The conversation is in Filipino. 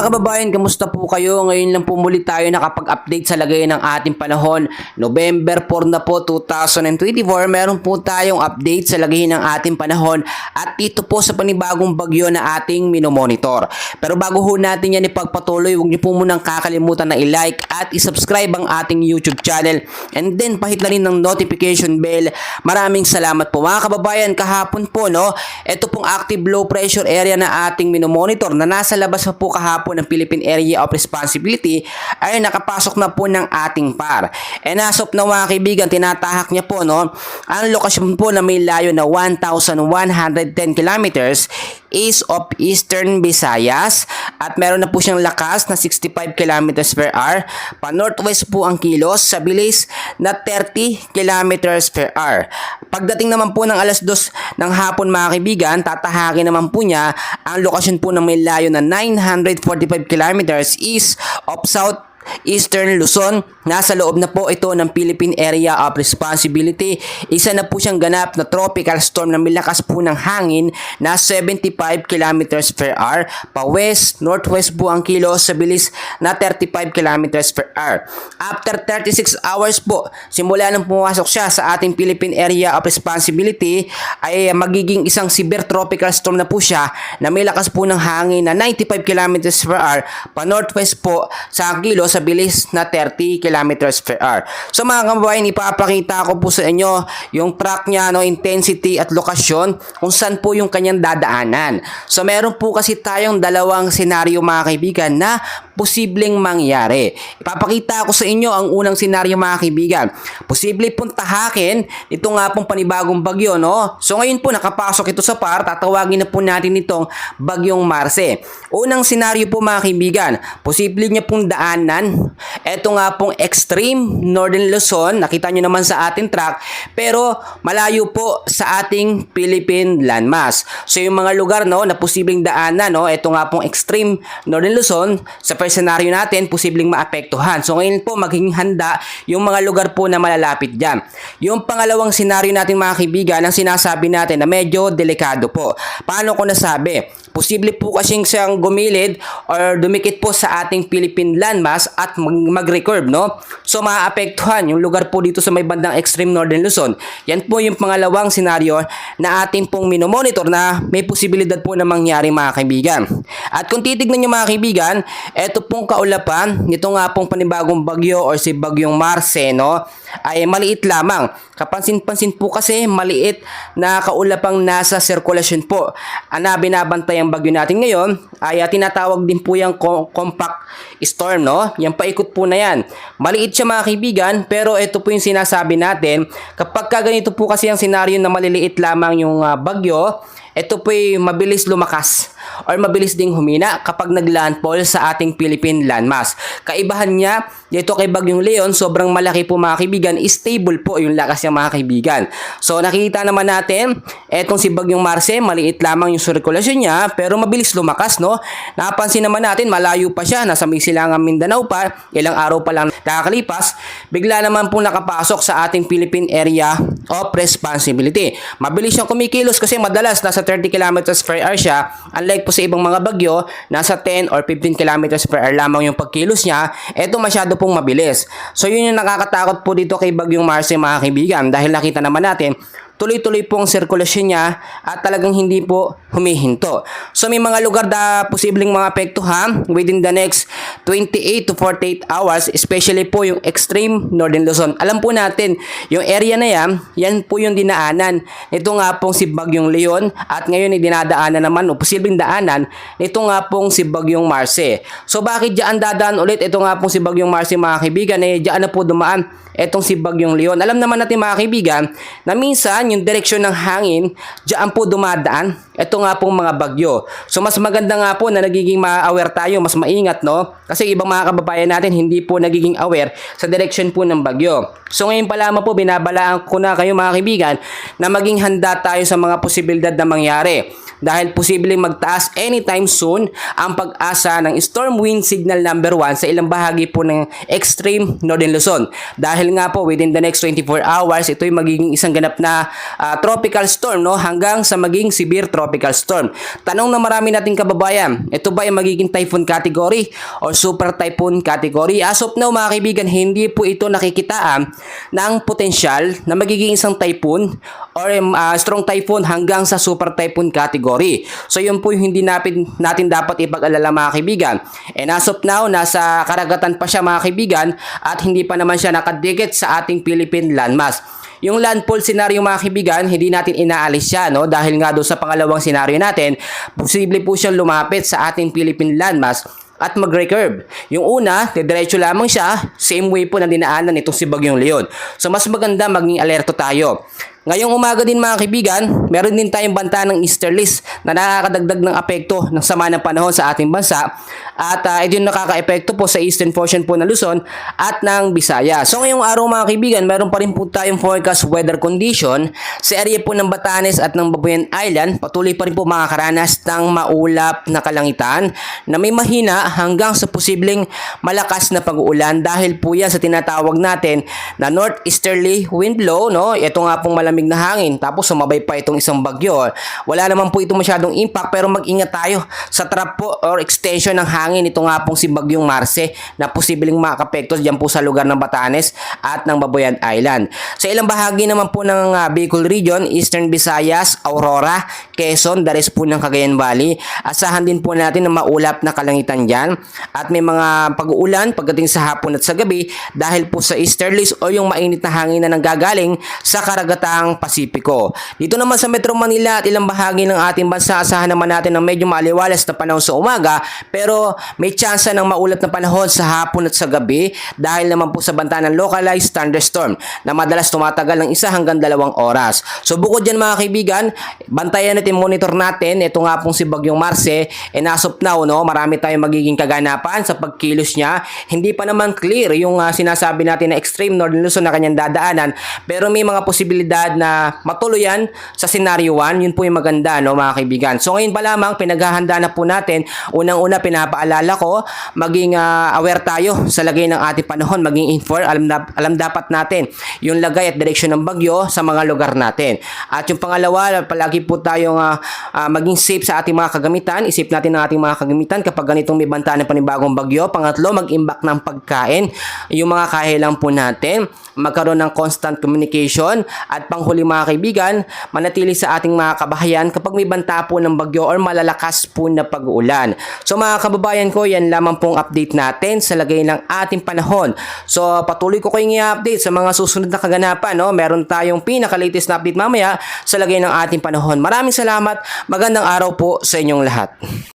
Mga kababayan, kamusta po kayo? Ngayon lang po muli tayo nakapag-update sa lagay ng ating panahon. November 4 na po 2024, meron po tayong update sa lagay ng ating panahon at dito po sa panibagong bagyo na ating minomonitor. Pero bago ho natin yan ipagpatuloy, huwag niyo po munang kakalimutan na i-like at i-subscribe ang ating YouTube channel and then pahit na rin ng notification bell. Maraming salamat po mga kababayan. Kahapon po, ito pong active low pressure area na ating minomonitor na nasa labas pa po kahapon ng Philippine Area of Responsibility ay nakapasok na po ng ating PAR. And as of now mga kaibigan, tinatahak niya po ang lokasyon po na may layo na 1,110 kilometers east of Eastern Visayas at meron na po siyang lakas na 65 kilometers per hour. Pa northwest po ang kilos sa bilis na 30 kilometers per hour. Pagdating naman po ng alas 2 ng hapon mga kaibigan, tatahakin naman po niya ang lokasyon po na may layo na 945 kilometers east of South Eastern Luzon. Nasa loob na po ito ng Philippine Area of Responsibility. Isa na po siyang ganap na tropical storm na may lakas po ng hangin na 75 kilometers per hour. Pa west, northwest po ang kilos sa bilis na 35 kilometers per hour. After 36 hours po, simula nang pumasok siya sa ating Philippine Area of Responsibility, ay magiging isang severe tropical storm na po siya na may lakas po ng hangin na 95 kilometers per hour. Pa northwest po sa kilos sa bilis na 30 kilometers per hour. So mga kababayan, ipapakita ko po sa inyo yung track niya, intensity at lokasyon kung saan po yung kanyang dadaanan. So meron po kasi tayong dalawang senaryo mga kaibigan na posibleng mangyari. Ipapakita ko sa inyo ang unang senaryo mga kaibigan. Posible pong tahakin ito nga pong panibagong bagyo, So ngayon po nakapasok ito sa PAR, tatawagin na po natin itong bagyong Marce. Unang senaryo po mga kaibigan, posible niya pong daanan ito nga pong extreme Northern Luzon, nakita nyo naman sa ating track, pero malayo po sa ating Philippine landmass. So yung mga lugar na posibleng daanan, ito nga pong extreme Northern Luzon, sa first scenario natin, posibleng maapektuhan. So ngayon po maging handa yung mga lugar po na malalapit dyan. Yung pangalawang scenario natin mga kaibigan, ang sinasabi natin na medyo delikado po. Paano ko nasabi? Posible po kasing siyang gumilid or dumikit po sa ating Philippine landmass at mag-recurve, So maapektuhan yung lugar po dito sa may bandang extreme Northern Luzon. Yan po yung pangalawang senaryo na ating pong minomonitor na may posibilidad po na mangyari mga kaibigan. At kung titignan nyo mga kaibigan, eto pong kaulapan, nito nga pong panibagong bagyo or si bagyong Marce, ay maliit lamang. Kapansin-pansin po kasi maliit na kaulapang nasa sirkulasyon po. Na binabantay ang bagyo natin ngayon ay tinatawag din po yung compact storm, Yan paikot po na yan. Maliit siya mga kaibigan, pero ito po yung sinasabi natin. Kapag ganito po kasi ang senaryo na maliliit lamang yung bagyo, ito po ay mabilis lumakas or mabilis ding humina kapag naglandfall sa ating Philippine landmass. Kaibahan niya dito kay Bagyong Leon, sobrang malaki po mga kaibigan, stable po yung lakas niya mga kaibigan. So nakikita naman natin, etong si Bagyong Marce, maliit lamang yung sirkulasyon niya pero mabilis lumakas, Napansin naman natin, malayo pa siya, nasa may silangang Mindanao pa, ilang araw pa lang nakakalipas, bigla naman po nakapasok sa ating Philippine Area of Responsibility. Mabilis siyang kumikilos kasi madalas nasa 30 kilometers per hour siya, unlike po sa ibang mga bagyo, nasa 10 or 15 kilometers per hour lamang yung pagkilos niya. Ito masyado pong mabilis. So yun yung nakakatakot po dito kay Bagyong Marce mga kaibigan, dahil nakita naman natin tuloy-tuloy po ang sirkulasyon niya at talagang hindi po humihinto. So may mga lugar na posibleng mga apektuhan within the next 28 to 48 hours, especially po yung extreme Northern Luzon. Alam po natin, yung area na yan po yung dinaanan. Ito nga pong si Bagyong Leon at ngayon ay dinadaanan naman o posibleng daanan nito nga pong si Bagyong Marce. So bakit diyan dadaan ulit ito nga pong si Bagyong Marce mga kaibigan? Diyan na po dumaan etong si Bagyong Leon. Alam naman natin mga kaibigan na minsan yung direksyon ng hangin diyan po dumadaan. Ito nga pong mga bagyo. So mas maganda nga po na nagiging ma-aware tayo, mas maingat, Kasi ibang mga kababayan natin hindi po nagiging aware sa direksyon po ng bagyo. So ngayon pa lamang po binabalaan ko na kayo mga kaibigan na maging handa tayo sa mga posibilidad na mangyari. dahil posibleng magtaas anytime soon ang pag-asa ng storm wind signal number 1 sa ilang bahagi po ng extreme northern Luzon. Dahil nga po within the next 24 hours, ito'y magiging isang ganap na tropical storm, no, hanggang sa maging severe tropical storm. Tanong na marami nating kababayan, ito ba ay magiging typhoon category or super typhoon category? As of now mga kaibigan, hindi po ito nakikitaan ng potensyal na magiging isang typhoon or strong typhoon hanggang sa super typhoon category. So yun po yung hindi natin dapat ipag-alala mga kaibigan. And as of now, nasa karagatan pa siya mga kaibigan at hindi pa naman siya nakadikit sa ating Philippine landmass. Yung landfall scenario mga kaibigan, hindi natin inaalis siya, no? Dahil nga doon sa pangalawang scenario natin, posible po siyang lumapit sa ating Philippine landmass at mag-recurve. Yung una, diretso lamang siya, same way po na dinaanan itong si Bagyong Leon. So mas maganda maging alerto tayo. Ngayong umaga din mga kaibigan, meron din tayong banta ng easterlies na nakakadagdag ng apekto ng sama ng panahon sa ating bansa at ito yung nakaka-epekto po sa eastern portion po ng Luzon at ng Visayas. So ngayong araw mga kaibigan, meron pa rin po tayong forecast weather condition sa area po ng Batanes at ng Babuyan Island. Patuloy pa rin po makakaranas ng maulap na kalangitan na may mahina hanggang sa posibleng malakas na pag-uulan dahil po yan sa tinatawag natin na northeasterly wind blow, no? Ito nga pong malamig na hangin tapos sumabay pa itong isang bagyo. Wala naman po ito masyadong impact pero mag-ingat tayo sa trap po or extension ng hangin. Ito nga pong si Bagyong Marce na posibleng makapekto dyan po sa lugar ng Batanes at ng Babuyan Island. Sa ilang bahagi naman po ng Bicol Region, Eastern Visayas, Aurora, Quezon, the rest po ng Cagayan Valley, asahan din po natin na maulap na kalangitan dyan at may mga pag-uulan pagdating sa hapon at sa gabi dahil po sa easterlies o yung mainit na hangin na nanggagaling sa karagatang Pasipiko. Dito naman sa Metro Manila at ilang bahagi ng ating bansa, asahan naman natin ng medyo maaliwalas na panahon sa umaga pero may tsansa ng maulat na panahon sa hapon at sa gabi dahil naman po sa banta ng localized thunderstorm na madalas tumatagal ng 1 hanggang 2 oras. So bukod dyan mga kaibigan, bantayan natin, monitor natin ito nga pong si Bagyong Marce and as of now, no, marami tayong magiging kaganapan sa pagkilos niya. Hindi pa naman clear yung sinasabi natin na extreme northern Luzon na kanyang dadaanan pero may mga posibilidad na matuluyan sa scenario 1. Yun po yung maganda, no mga kaibigan. So ngayon pa lamang pinaghahanda na po natin. Unang-una pinapaalala ko, maging aware tayo sa lagay ng ating panahon, maging informed, alam dapat natin yung lagay at direksyon ng bagyo sa mga lugar natin. At yung pangalawa, palagi po tayong maging safe sa ating mga kagamitan. Isip natin ang ating mga kagamitan kapag ganitong may banta ng panibagong bagyo. Pangatlo, mag-imbak ng pagkain. Yung mga kahilang po natin, magkaroon ng constant communication at panghuli mga kaibigan, manatili sa ating mga kabahayan kapag may banta po ng bagyo or malalakas po na pag-uulan. So mga kababayan ko, yan lamang pong update natin sa lagay ng ating panahon. So patuloy ko kayong i-update sa mga susunod na kaganapan, no? Meron tayong pinaka-latest na update mamaya sa lagay ng ating panahon. Maraming salamat, magandang araw po sa inyong lahat.